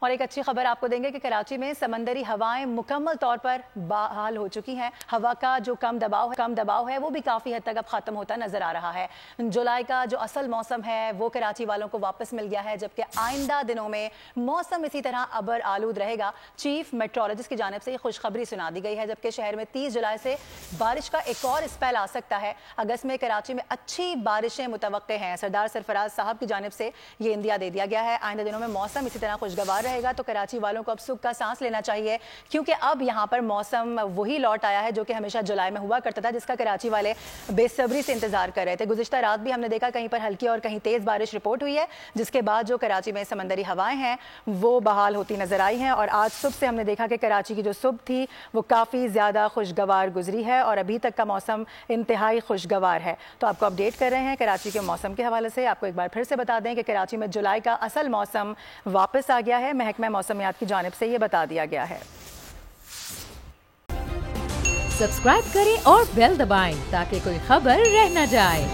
اور ایک اچھی خبر آپ کو دیں گے کہ کراچی میں سمندری ہوائیں مکمل طور پر بحال ہو چکی ہیں. ہوا کا جو کم دباؤ ہے وہ بھی کافی حد تک اب ختم ہوتا نظر آ رہا ہے. جولائی کا جو اصل موسم ہے وہ کراچی والوں کو واپس مل گیا ہے, جبکہ آئندہ دنوں میں موسم اسی طرح ابر آلود رہے گا. چیف میٹرولوجسٹ کی جانب سے یہ خوشخبری سنا دی گئی ہے, جبکہ شہر میں 30 جولائی سے بارش کا ایک اور اسپیل آ سکتا ہے. اگست میں کراچی میں اچھی بارشیں متوقع ہیں. سردار سرفراز صاحب کی جانب سے یہ اندیا دے دیا گیا ہے. آئندہ دنوں میں موسم اسی طرح خوشگوار رہے گا, تو کراچی والوں کو اب سکھ کا سانس لینا چاہیے, کیونکہ اب یہاں پر موسم وہی لوٹ آیا ہے جو کہ ہمیشہ جولائی میں ہوا کرتا تھا, جس کا کراچی والے بے صبری سے انتظار کر رہے تھے. گزشتہ رات بھی ہم نے دیکھا کہیں پر ہلکی اور کہیں تیز بارش رپورٹ ہوئی ہے, جس کے بعد جو کراچی میں سمندری ہوائیں ہیں وہ بحال ہوتی نظر آئی ہیں. اور آج صبح سے ہم نے دیکھا کہ کراچی کی جو صبح تھی وہ کافی زیادہ خوشگوار گزری ہے, اور ابھی تک کا موسم انتہائی خوشگوار ہے. تو آپ کو اپڈیٹ کر رہے ہیں کراچی کے موسم کے حوالے سے. آپ کو ایک بار پھر سے بتا دیں کہ کراچی میں جولائی کا اصل موسم واپس آ گیا ہے. محکمہ موسمیات کی جانب سے یہ بتا دیا گیا ہے. سبسکرائب کریں اور بیل دبائیں تاکہ کوئی خبر رہ نہ جائے.